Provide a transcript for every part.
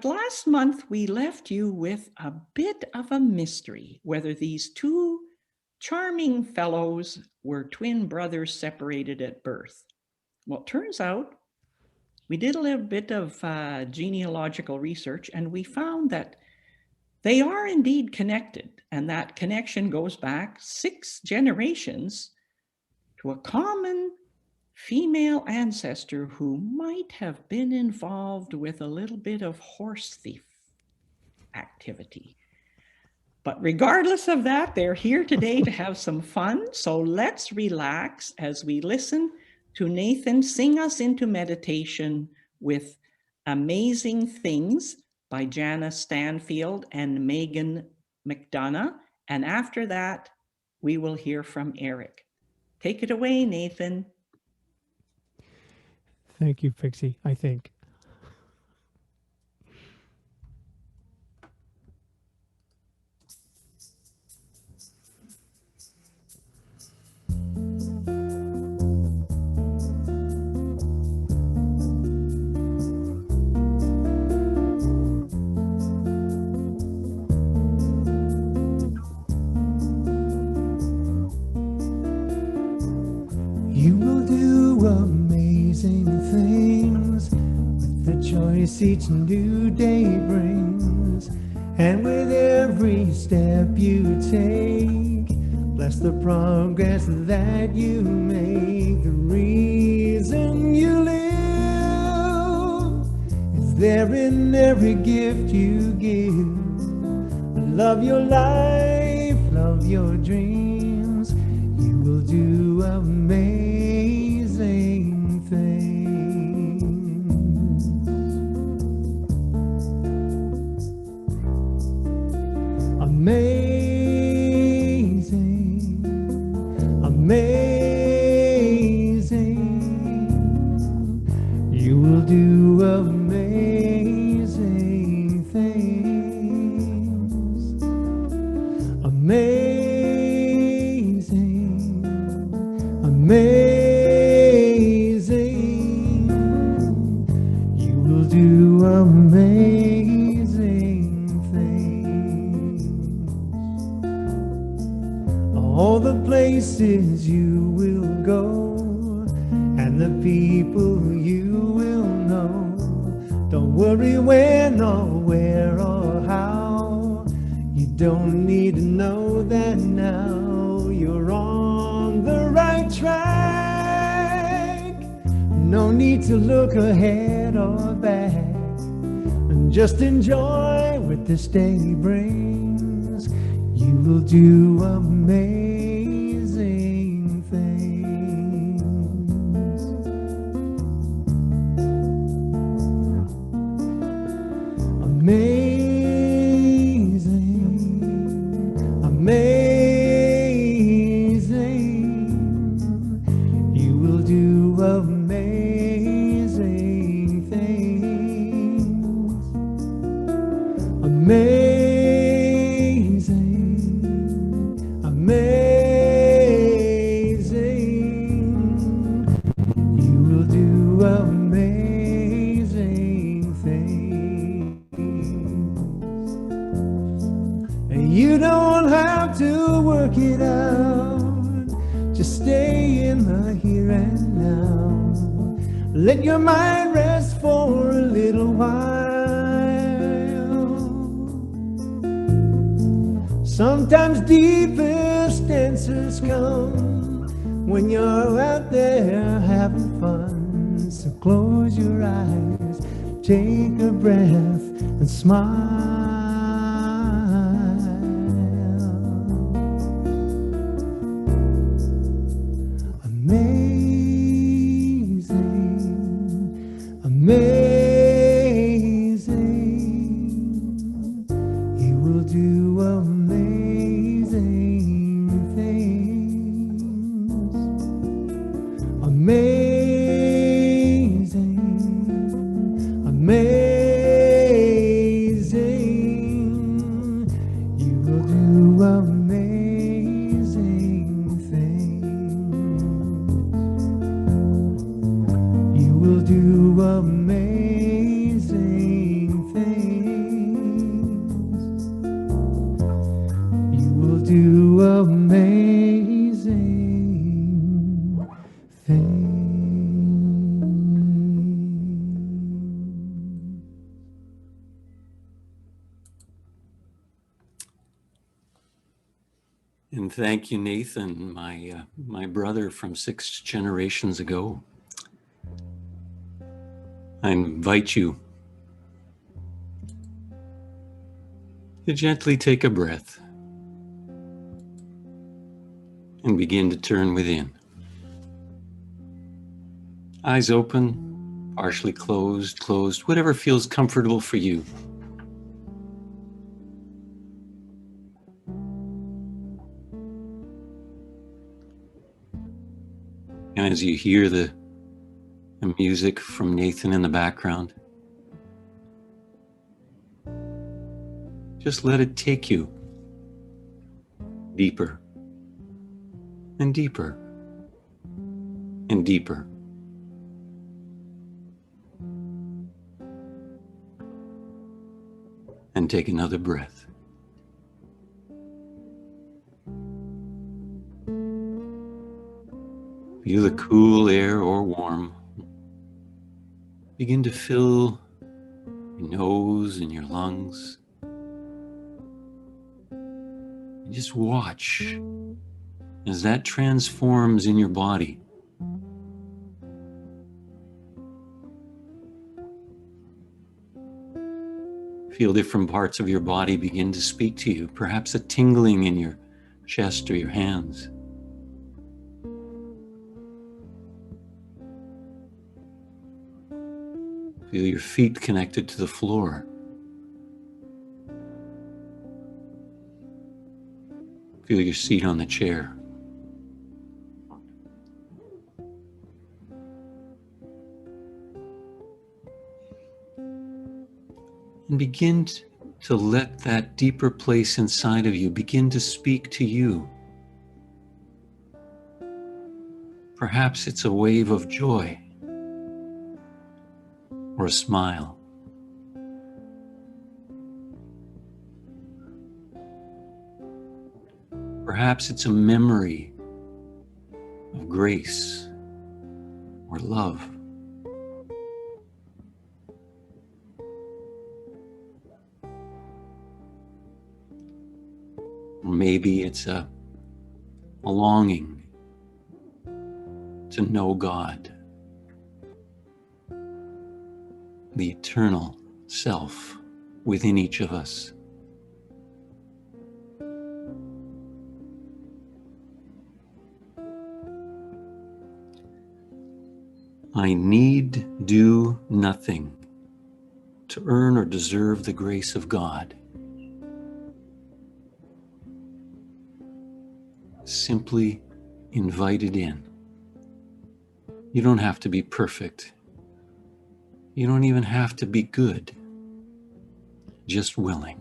But last month, we left you with a bit of a mystery, whether these two charming fellows were twin brothers separated at birth. Well, it turns out we did a little bit of genealogical research, and we found that they are indeed connected, and that connection goes back 6 generations to a common female ancestor who might have been involved with a little bit of horse thief activity. But regardless of that, they're here today to have some fun. So let's relax as we listen to Nathen sing us into meditation with Amazing Things by Jana Stanfield and Megan McDonough. And after that, we will hear from Eric. Take it away, Nathen. Thank you, Pixie, I think. You will do amazing things with the choice each new day brings. And with every step you take, bless the progress that you make. The reason you live is there in every gift you give. Love your life, love your dreams. You will do amazing things. Amazing, amazing. You will do amazing things. Amazing, amazing. You will do amazing things. All the places you will go and the people you will know. Don't worry when or where or how. You don't need to know that now. You're on the right track. No need to look ahead or back. And just enjoy what this day brings. You will do amazing things. Amazing, amazing. You will do amazing things. Amazing, amazing. You will do amazing things. You don't have to work it out. Just stay in the here and now. Let your mind rest for a little while. Sometimes deepest answers come when you're out there having fun. So close your eyes, take a breath and smile. Amazing, amazing. He will do amazing things. Amazing, amazing. And thank you, Nathen, my brother from 6 generations ago. I invite you to gently take a breath and begin to turn within. Eyes open, partially closed, whatever feels comfortable for you. And as you hear the music from Nathen in the background, just let it take you deeper and deeper and deeper. And take another breath. Feel the cool air or warm begin to fill your nose and your lungs. And just watch as that transforms in your body. Feel different parts of your body begin to speak to you, perhaps a tingling in your chest or your hands. Feel your feet connected to the floor. Feel your seat on the chair. And begin to let that deeper place inside of you begin to speak to you. Perhaps it's a wave of joy or a smile. Perhaps it's a memory of grace or love. Or maybe it's a longing to know God, the eternal self within each of us. I need do nothing to earn or deserve the grace of God. Simply invite it in. You don't have to be perfect. You don't even have to be good. Just willing.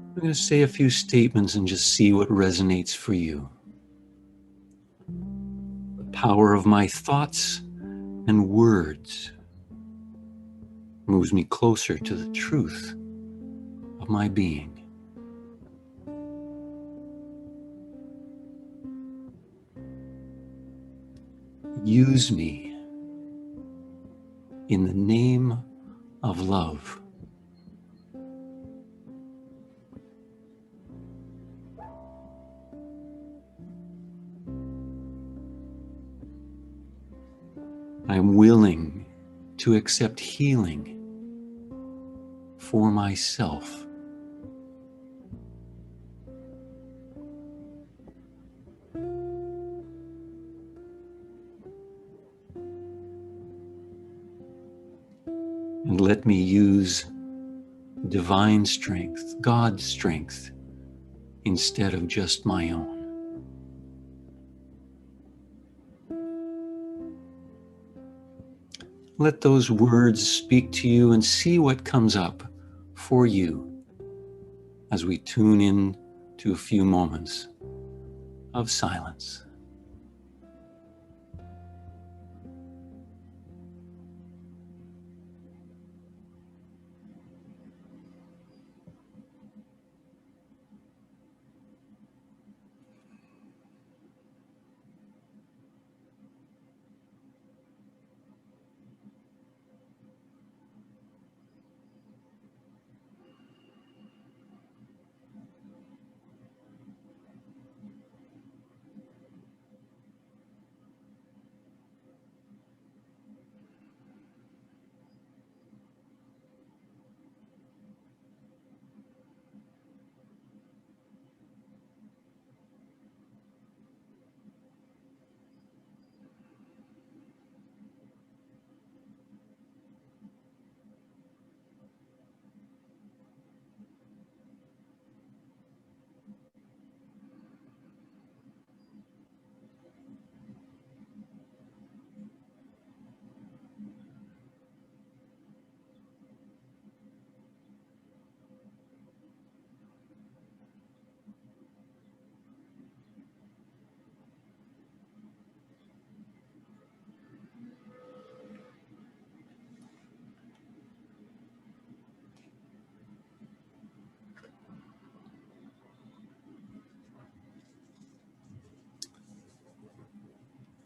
I'm going to say a few statements and just see what resonates for you. The power of my thoughts and words moves me closer to the truth of my being. Use me in the name of love. I am willing to accept healing for myself. And let me use divine strength, God's strength, instead of just my own. Let those words speak to you and see what comes up for you as we tune in to a few moments of silence.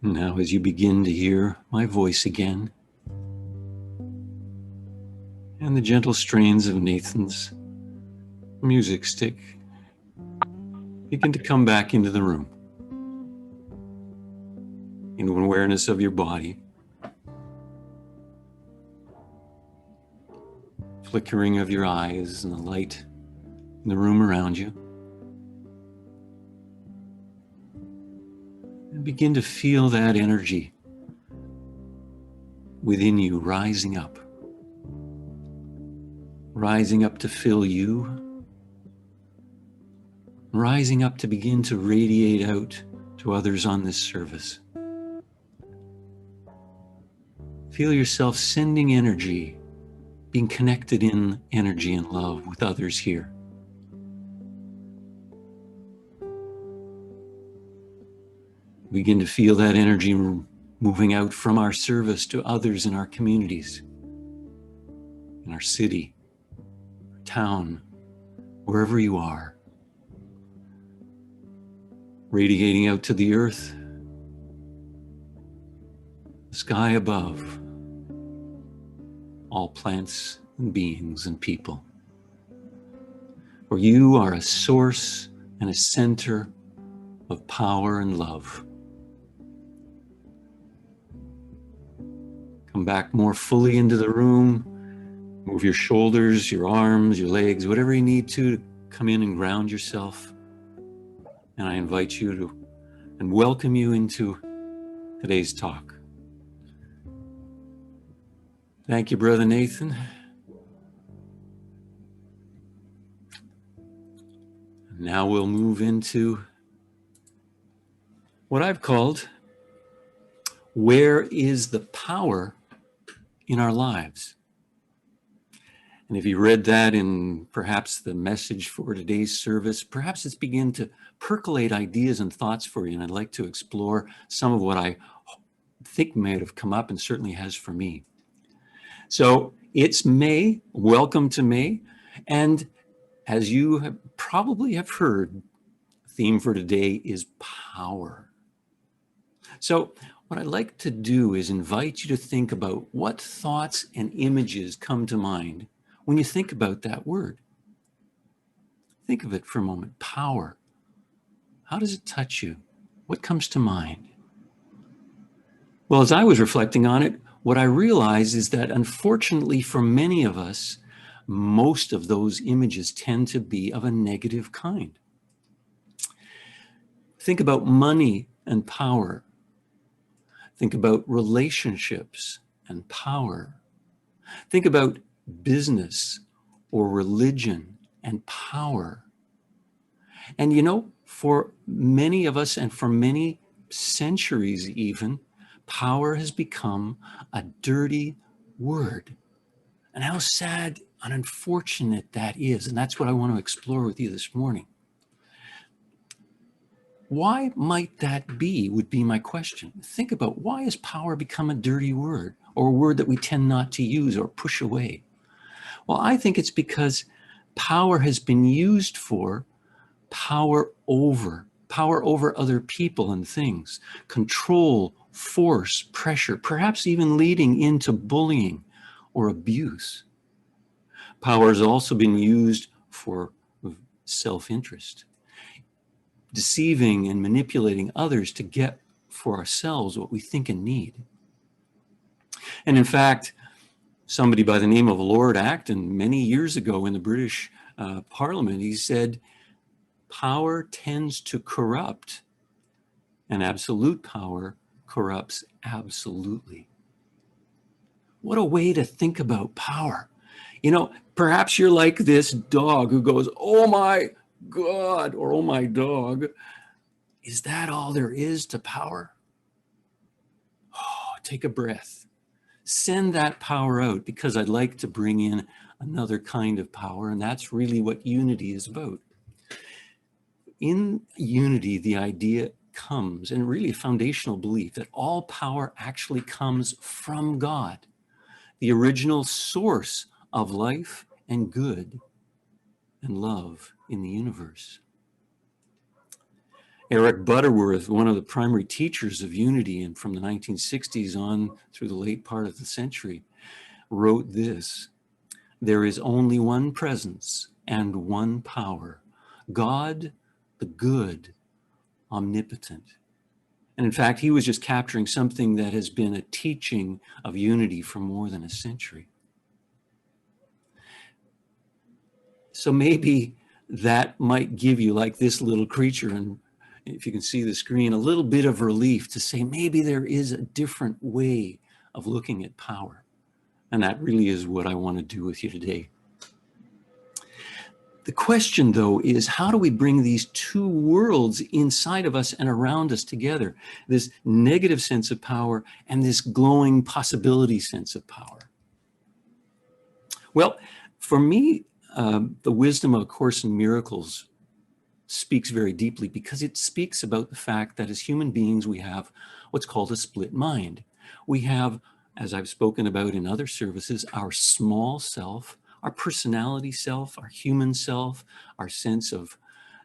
Now, as you begin to hear my voice again, and the gentle strains of Nathan's music stick begin to come back into the room, into an awareness of your body, flickering of your eyes and the light in the room around you. And begin to feel that energy within you rising up to fill you, rising up to begin to radiate out to others on this service. Feel yourself sending energy, being connected in energy and love with others here. Begin to feel that energy moving out from our service to others in our communities, in our city, our town, wherever you are. Radiating out to the earth, the sky above, all plants and beings and people. For you are a source and a center of power and love. Come back more fully into the room. Move your shoulders, your arms, your legs, whatever you need to come in and ground yourself. And I invite you to and welcome you into today's talk. Thank you, Brother Nathen. Now we'll move into what I've called, where is the power in our lives? And if you read that in perhaps the message for today's service, perhaps it's beginning to percolate ideas and thoughts for you. And I'd like to explore some of what I think may have come up and certainly has for me. So it's May, welcome to May. And as you probably have heard, the theme for today is power. So what I'd like to do is invite you to think about what thoughts and images come to mind when you think about that word. Think of it for a moment. Power. How does it touch you? What comes to mind? Well, as I was reflecting on it, what I realized is that unfortunately for many of us, most of those images tend to be of a negative kind. Think about money and power. Think about relationships and power. Think about business or religion and power. And you know, for many of us and for many centuries even, power has become a dirty word. And how sad and unfortunate that is. And that's what I want to explore with you this morning. Why might that be, would be my question. Think about, why has power become a dirty word, or a word that we tend not to use or push away? Well, I think it's because power has been used for power over other people and things, control, force, pressure, perhaps even leading into bullying or abuse. Power has also been used for self-interest, deceiving and manipulating others to get for ourselves what we think and need. And in fact, somebody by the name of Lord Acton many years ago in the British Parliament, he said, power tends to corrupt, and absolute power corrupts absolutely. What a way to think about power. You know, perhaps you're like this dog who goes, oh my God, or oh my dog. Is that all there is to power? Oh, take a breath. Send that power out, because I'd like to bring in another kind of power, and that's really what unity is about. In unity, the idea comes, and really a foundational belief, that all power actually comes from God, the original source of life and good and love in the universe. Eric Butterworth, one of the primary teachers of unity and from the 1960s on through the late part of the century, wrote this: "There is only one presence and one power, God, the good, omnipotent." And in fact, he was just capturing something that has been a teaching of unity for more than a century. So maybe that might give you, like this little creature, and if you can see the screen, a little bit of relief to say maybe there is a different way of looking at power. And that really is what I want to do with you today. The question, though, is how do we bring these two worlds inside of us and around us together? This negative sense of power and this glowing possibility sense of power. Well, for me, the wisdom of A Course in Miracles speaks very deeply because it speaks about the fact that as human beings, we have what's called a split mind. We have, as I've spoken about in other services, our small self, our personality self, our human self, our sense of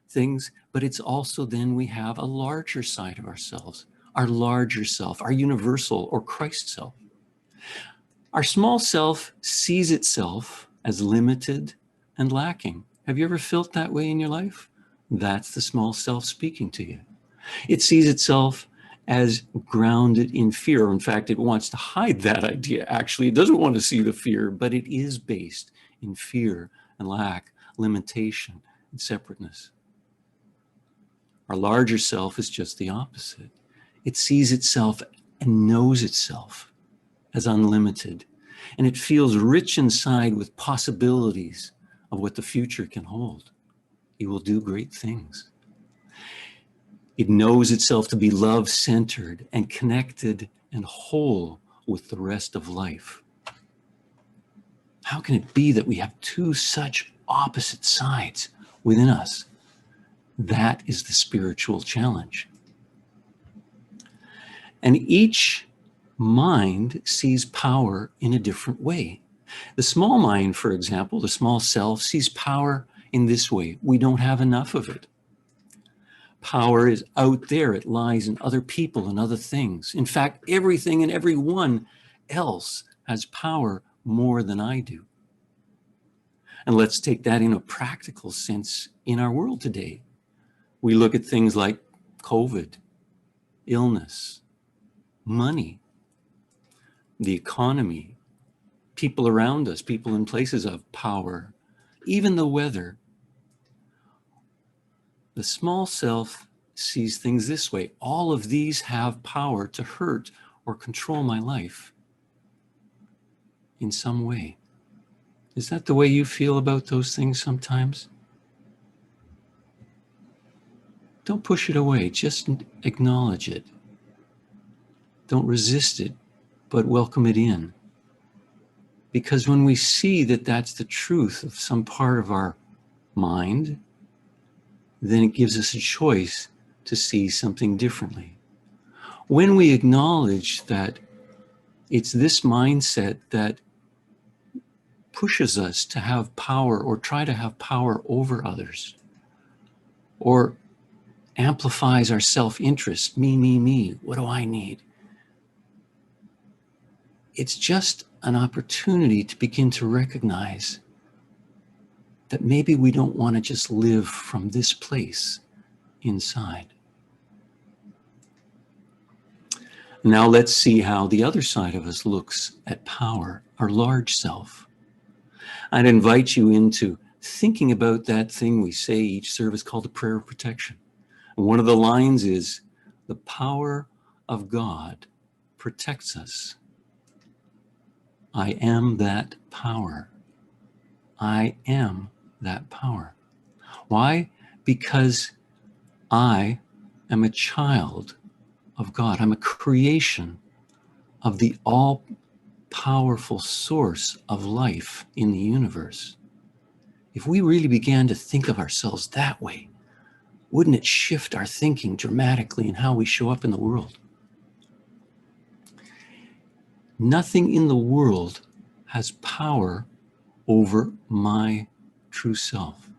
things, but it's also then we have a larger side of ourselves, our larger self, our universal or Christ self. Our small self sees itself as limited and lacking. Have you ever felt that way in your life? That's the small self speaking to you. It sees itself as grounded in fear. In fact, it wants to hide that idea. Actually, it doesn't want to see the fear, but it is based in fear and lack, limitation and separateness. Our larger self is just the opposite. It sees itself and knows itself as unlimited, and it feels rich inside with possibilities of what the future can hold. It will do great things. It knows itself to be love-centered and connected and whole with the rest of life. How can it be that we have two such opposite sides within us? That is the spiritual challenge. And each mind sees power in a different way. The small mind, for example, the small self, sees power in this way: we don't have enough of it. Power is out there. It lies in other people and other things. In fact, everything and everyone else has power more than I do. And let's take that in a practical sense in our world today. We look at things like COVID, illness, money, the economy, people around us, people in places of power, even the weather. The small self sees things this way: all of these have power to hurt or control my life in some way. Is that the way you feel about those things sometimes? Don't push it away, just acknowledge it. Don't resist it, but welcome it in. Because when we see that that's the truth of some part of our mind, then it gives us a choice to see something differently. When we acknowledge that it's this mindset that pushes us to have power or try to have power over others, or amplifies our self-interest, me, what do I need? It's just an opportunity to begin to recognize that maybe we don't want to just live from this place inside. Now let's see how the other side of us looks at power, our large self. I'd invite you into thinking about that thing we say each service called the prayer of protection. And one of the lines is, the power of God protects us. I am that power. I am that power. Why? Because I am a child of God. I'm a creation of the all-powerful source of life in the universe. If we really began to think of ourselves that way, wouldn't it shift our thinking dramatically in how we show up in the world? Nothing in the world has power over my true self.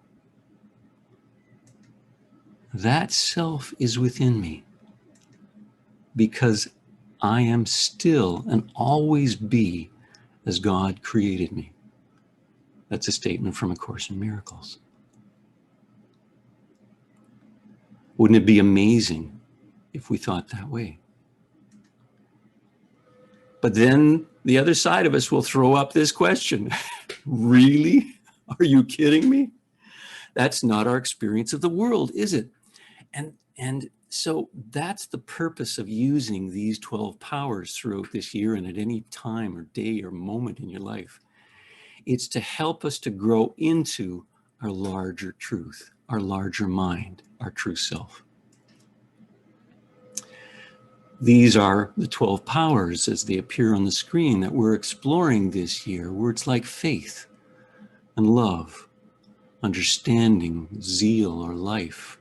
that self is within me because I am still and always be as God created me. That's a statement from A Course in Miracles. Wouldn't it be amazing if we thought that way? But then the other side of us will throw up this question. Really? Are you kidding me? That's not our experience of the world, is it? And so that's the purpose of using these 12 powers throughout this year and at any time or day or moment in your life. It's to help us to grow into our larger truth, our larger mind, our true self. These are the 12 powers as they appear on the screen that we're exploring this year. Words like faith and love, understanding, zeal, or life.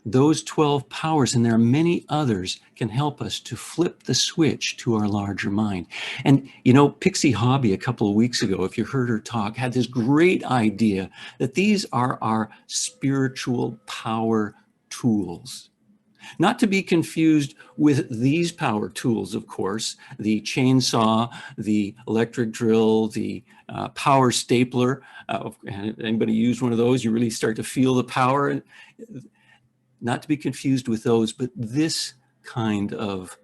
Those 12 powers, and there are many others, can help us to flip the switch to our larger mind. And you know, Pixie Hobby a couple of weeks ago, if you heard her talk, had this great idea that these are our spiritual power tools. Not to be confused with these power tools, of course, the chainsaw, the electric drill, the power stapler. Anybody use one of those? You really start to feel the power. Not to be confused with those, but this kind of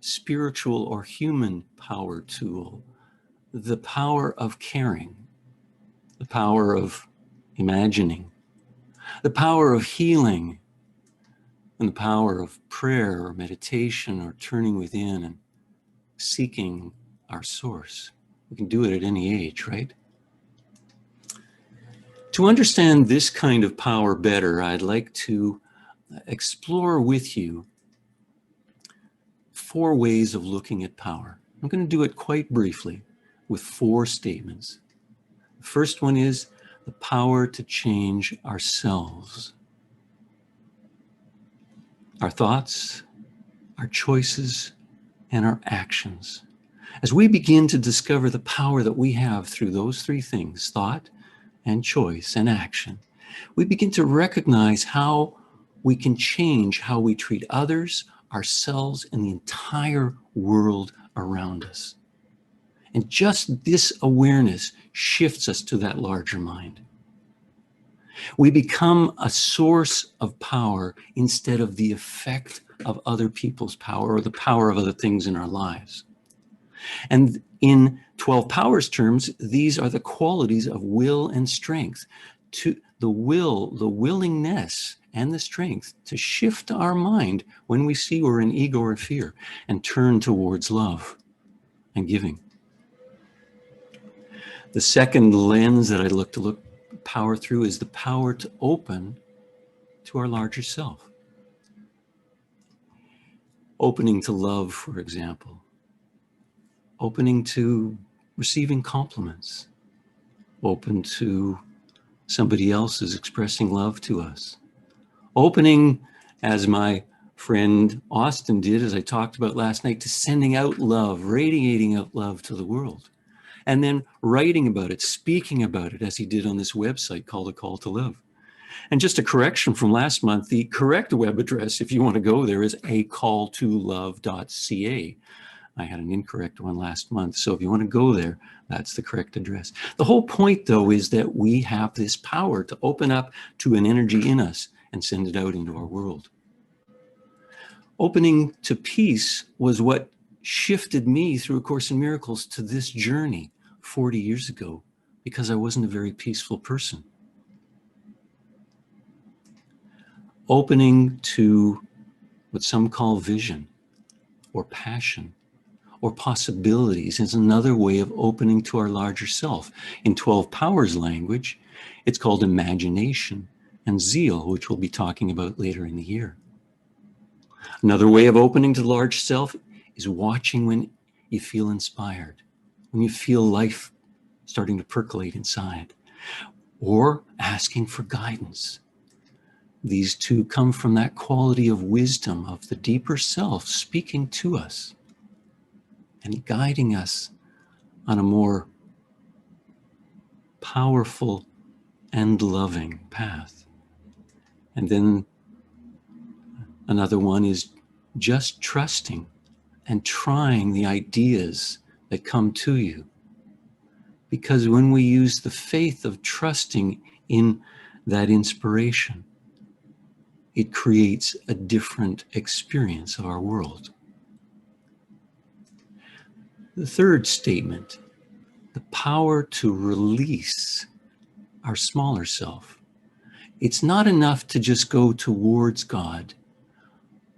spiritual or human power tool, the power of caring, the power of imagining, the power of healing, and the power of prayer or meditation or turning within and seeking our source. We can do it at any age, right? To understand this kind of power better, I'd like to explore with you 4 ways of looking at power. I'm going to do it quite briefly with 4 statements. The first one is the power to change ourselves. Our thoughts, our choices, and our actions. As we begin to discover the power that we have through those 3 things, thought and choice and action, we begin to recognize how we can change how we treat others, ourselves, and the entire world around us. And just this awareness shifts us to that larger mind. We become a source of power instead of the effect of other people's power or the power of other things in our lives. And in 12 powers terms, these are the qualities of will and strength. To the will, the willingness and the strength to shift our mind when we see we're in ego or fear and turn towards love and giving. The second lens that I look power through is the power to open to our larger self. Opening to love, for example. Opening to receiving compliments. Open to somebody else is expressing love to us. Opening, as my friend Austin did, as I talked about last night, to sending out love, radiating out love to the world. And then writing about it, speaking about it, as he did on this website called A Call to Love. And just a correction from last month, the correct web address, if you want to go there, is acalltolove.ca. I had an incorrect one last month, so if you want to go there, that's the correct address. The whole point, though, is that we have this power to open up to an energy in us and send it out into our world. Opening to peace was what shifted me through A Course in Miracles to this journey 40 years ago, because I wasn't a very peaceful person. Opening to what some call vision or passion or possibilities is another way of opening to our larger self. In 12 Powers language, it's called imagination and zeal, which we'll be talking about later in the year. Another way of opening to the large self is watching when you feel inspired, when you feel life starting to percolate inside, or asking for guidance. These 2 come from that quality of wisdom of the deeper self speaking to us and guiding us on a more powerful and loving path. And then another one is just trusting and trying the ideas that come to you. Because when we use the faith of trusting in that inspiration, it creates a different experience of our world. The third statement, the power to release our smaller self. It's not enough to just go towards God.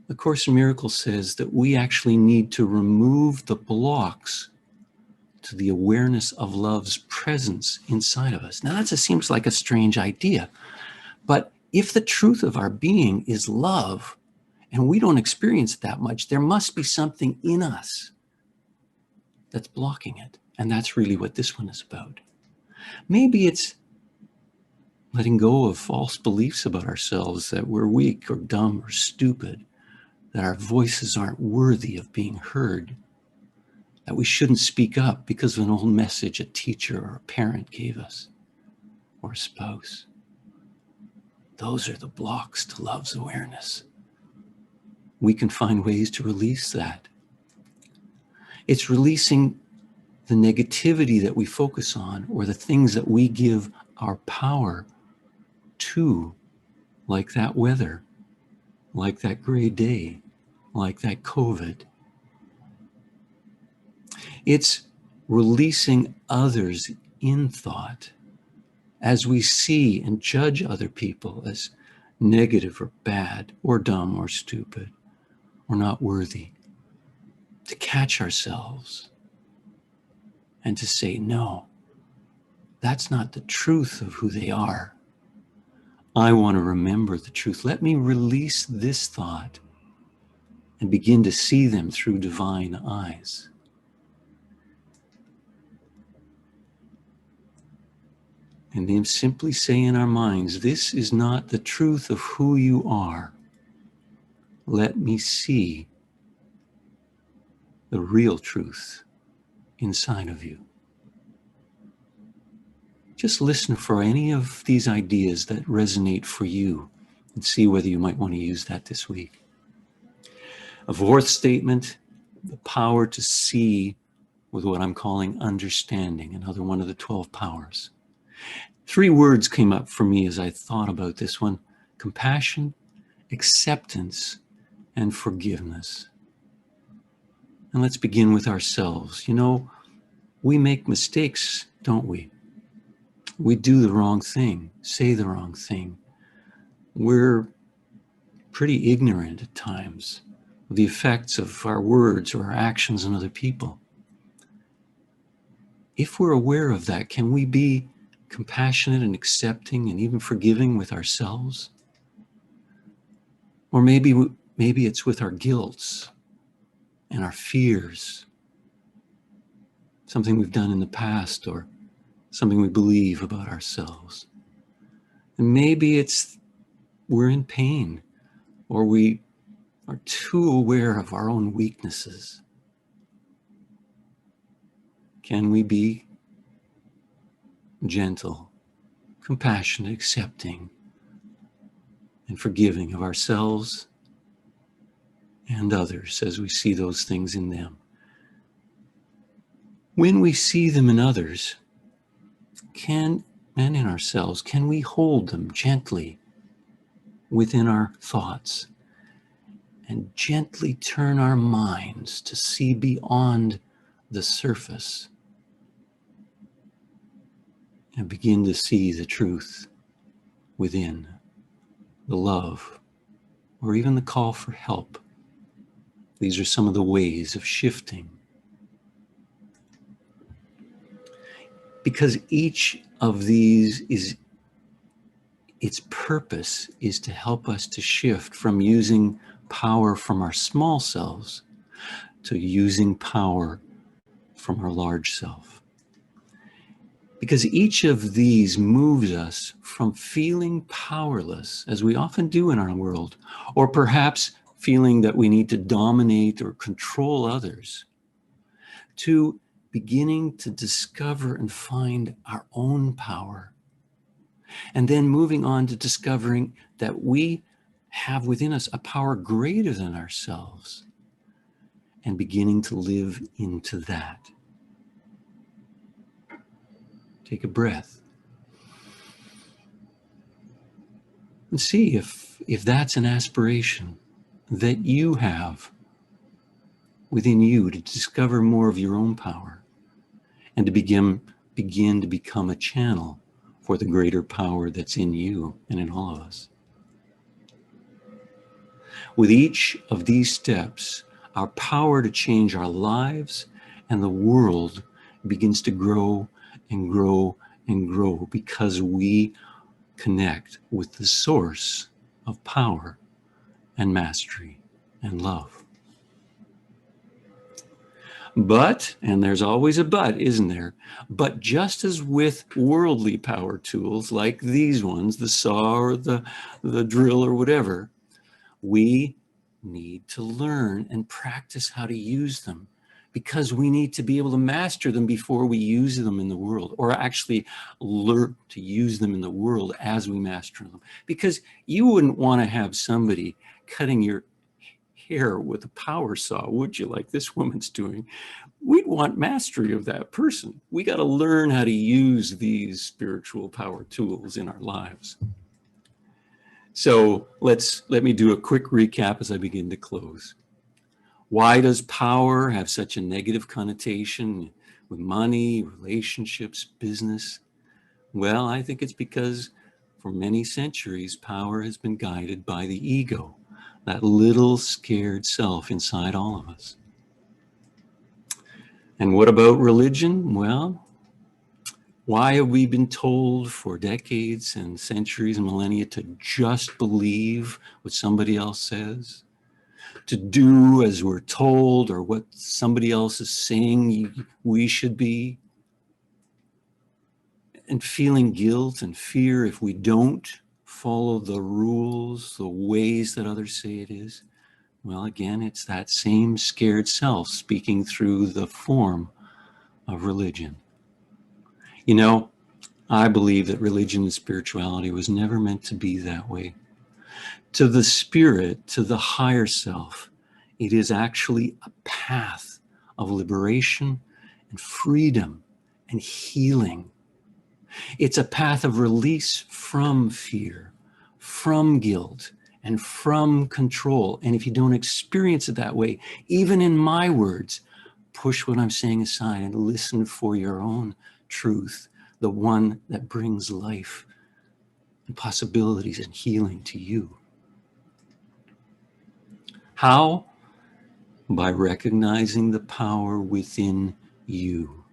The Course in Miracles says that we actually need to remove the blocks to the awareness of love's presence inside of us. Now that just seems like a strange idea, but if the truth of our being is love, and we don't experience it that much, there must be something in us that's blocking it. And that's really what this one is about. Maybe it's letting go of false beliefs about ourselves, that we're weak or dumb or stupid, that our voices aren't worthy of being heard, that we shouldn't speak up because of an old message a teacher or a parent gave us, or a spouse. Those are the blocks to love's awareness. We can find ways to release that. It's releasing the negativity that we focus on, or the things that we give our power to, like that weather, like that gray day, like that COVID. It's releasing others in thought as we see and judge other people as negative or bad or dumb or stupid or not worthy, to catch ourselves and to say, no, that's not the truth of who they are. I want to remember the truth. Let me release this thought and begin to see them through divine eyes. And then simply say in our minds, this is not the truth of who you are. Let me see the real truth inside of you. Just listen for any of these ideas that resonate for you and see whether you might want to use that this week. A fourth statement, the power to see with what I'm calling understanding, another one of the 12 powers. 3 words came up for me as I thought about this one: compassion, acceptance, and forgiveness. And let's begin with ourselves. You know, we make mistakes, don't we? We do the wrong thing, say the wrong thing. We're pretty ignorant at times of the effects of our words or our actions on other people. If we're aware of that, can we be compassionate and accepting and even forgiving with ourselves? Or maybe it's with our guilts and our fears, something we've done in the past or something we believe about ourselves. And maybe it's we're in pain, or we are too aware of our own weaknesses. Can we be gentle, compassionate, accepting, and forgiving of ourselves and others as we see those things in them? When we see them in others, and in ourselves, can we hold them gently within our thoughts and gently turn our minds to see beyond the surface and begin to see the truth within, the love, or even the call for help? These are some of the ways of shifting. Because each of these its purpose is to help us to shift from using power from our small selves to using power from our large self. Because each of these moves us from feeling powerless, as we often do in our world, or perhaps feeling that we need to dominate or control others, to beginning to discover and find our own power And then moving on to discovering that we have within us a power greater than ourselves, and beginning to live into that. Take a breath. And see if that's an aspiration that you have within you, to discover more of your own power and to begin to become a channel for the greater power that's in you and in all of us. With each of these steps, our power to change our lives and the world begins to grow and grow and grow, because we connect with the source of power and mastery and love. But, and there's always a but, isn't there? But just as with worldly power tools like these ones, the saw or the drill or whatever, we need to learn and practice how to use them, because we need to be able to master them before we use them in the world, or actually learn to use them in the world as we master them. Because you wouldn't want to have somebody cutting your hair with a power saw, would you, like this woman's doing? We'd want mastery of that person. We got to learn how to use these spiritual power tools in our lives. So let me do a quick recap as I begin to close. Why does power have such a negative connotation with money, relationships, business? Well, I think it's because for many centuries, power has been guided by the ego, that little scared self inside all of us. And what about religion? Well, why have we been told for decades and centuries and millennia to just believe what somebody else says? To do as we're told, or what somebody else is saying we should be? And feeling guilt and fear if we don't follow the rules, the ways that others say it is? Well, again, it's that same scared self speaking through the form of religion. You know, I believe that religion and spirituality was never meant to be that way. To the spirit, to the higher self, it is actually a path of liberation and freedom and healing. It's a path of release from fear, from guilt, and from control. And if you don't experience it that way, even in my words, push what I'm saying aside and listen for your own truth, the one that brings life and possibilities and healing to you. How? By recognizing the power within you.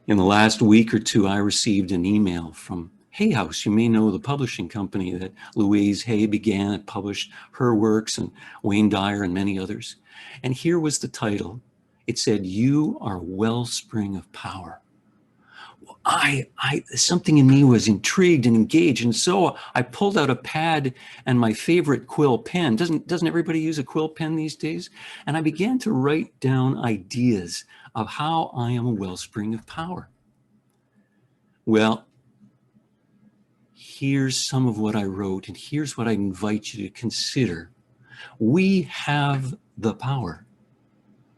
In the last week or two, I received an email from Hay House. You may know the publishing company that Louise Hay began and published her works, and Wayne Dyer and many others. And here was the title. It said, "You are a wellspring of power." Well, something in me was intrigued and engaged, and so I pulled out a pad and my favorite quill pen. Doesn't everybody use a quill pen these days? And I began to write down ideas of how I am a wellspring of power. Well, here's some of what I wrote, and here's what I invite you to consider. We have the power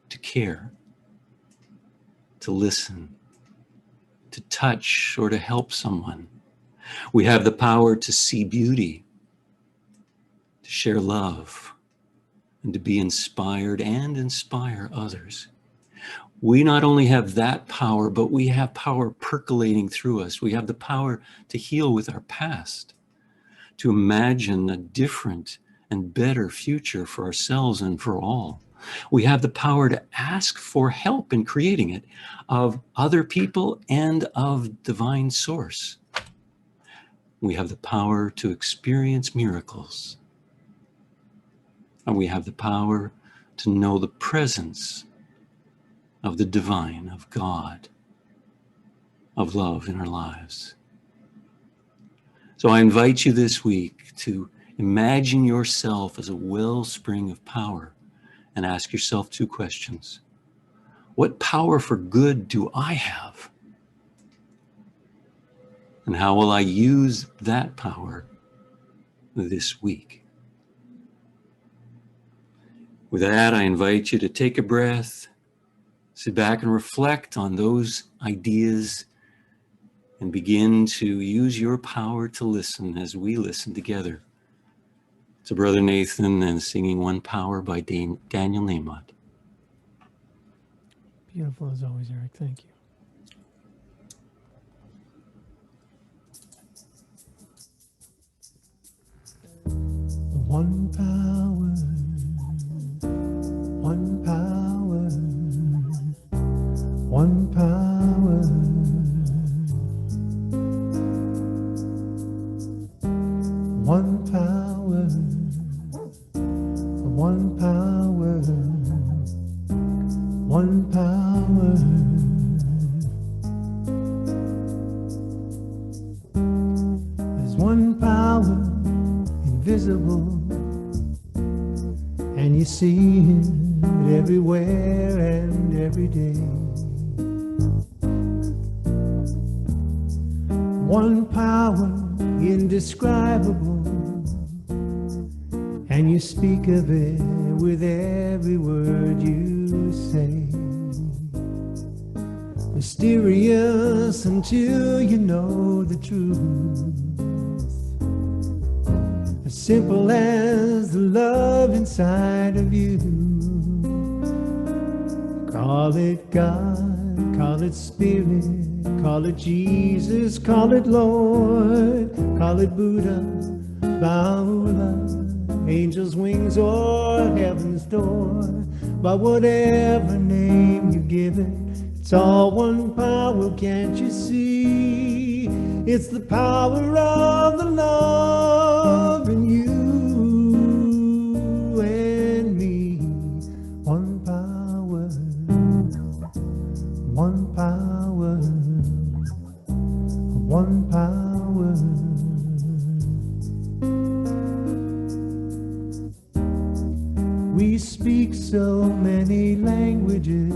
to care, to listen, to touch, or to help someone. We have the power to see beauty, to share love, and to be inspired and inspire others. We not only have that power, but we have power percolating through us. We have the power to heal with our past, to imagine a different and better future for ourselves and for all. We have the power to ask for help in creating it, of other people and of divine source. We have the power to experience miracles. And we have the power to know the presence of the divine, of God, of love in our lives. So I invite you this week to imagine yourself as a wellspring of power and ask yourself two questions. What power for good do I have? And how will I use that power this week? With that, I invite you to take a breath, sit back and reflect on those ideas, and begin to use your power to listen as we listen together to Brother Nathen and singing One Power by Daniel Nahmod. Beautiful as always, Eric. Thank you. One power, one power, one power, one power, one power, one power. There's one power invisible, and you see it everywhere and every day. One power indescribable, and you speak of it with every word you say. Mysterious until you know the truth. As simple as the love inside of you. Call it God, call it Spirit, call it Jesus, call it Lord, call it Buddha, Baha'u'llah, angel's wings or heaven's door. By whatever name you give it, it's all one power, can't you see? It's the power of the love in you and me. One power, one power, one power. We speak so many languages,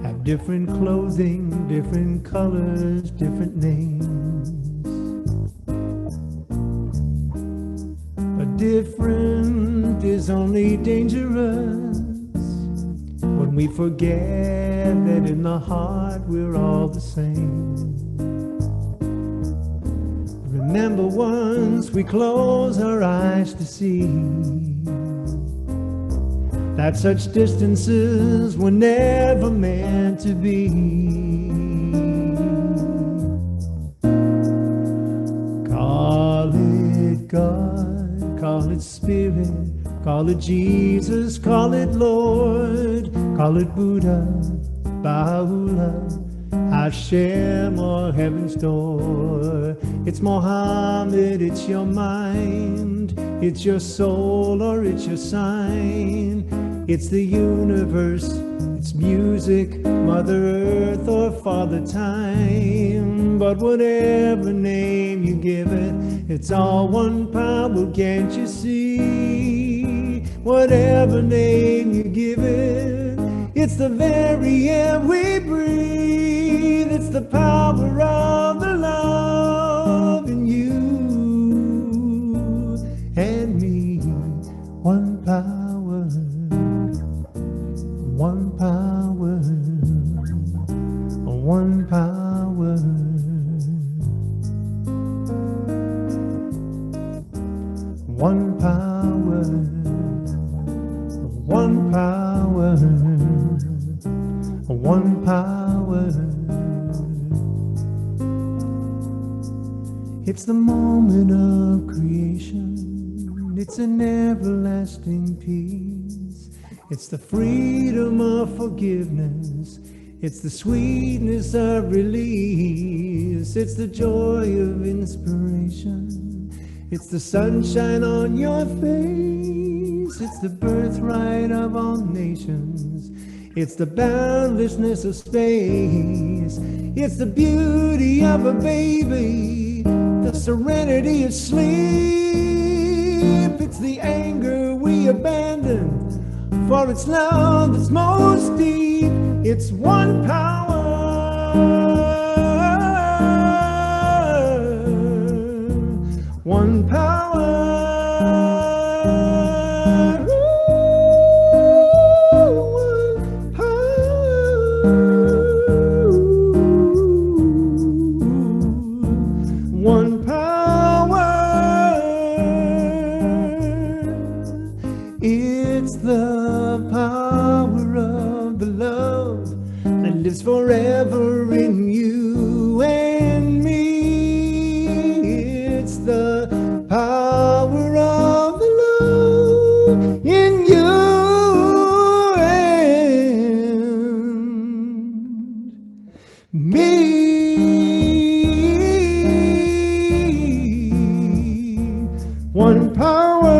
have different clothing, different colors, different names. But different is only dangerous when we forget that in the heart we're all the same. Remember, once we close our eyes to see that such distances were never meant to be. Call it God, call it Spirit, call it Jesus, call it Lord, call it Buddha, Baha'u'llah, Hashem or heaven's door. It's Mohammed, it's your mind, it's your soul or it's your sign. It's the universe, it's music, Mother Earth or Father Time. But whatever name you give it, it's all one power, can't you see? Whatever name you give it, it's the very air we breathe. It's the power of the love in you and me. One power. One power, one power, one power, one power, one power. It's the moment of creation, it's an everlasting peace. It's the freedom of forgiveness. It's the sweetness of release. It's the joy of inspiration. It's the sunshine on your face. It's the birthright of all nations. It's the boundlessness of space. It's the beauty of a baby. The serenity of sleep. It's the anger we abandon for its love that's most deep. It's one power, one power. One power. It's the power of the love that lives forever in you and me. It's the power of the love in you and me. One power.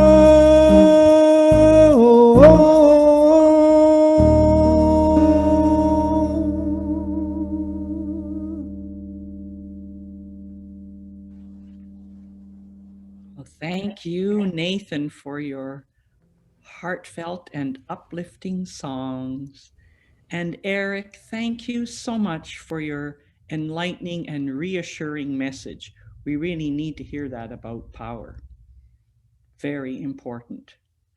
Well, thank you, Nathen, for your heartfelt and uplifting songs. And Eric, thank you so much for your enlightening and reassuring message. We really need to hear that about power. Very important,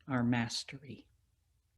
our mastery.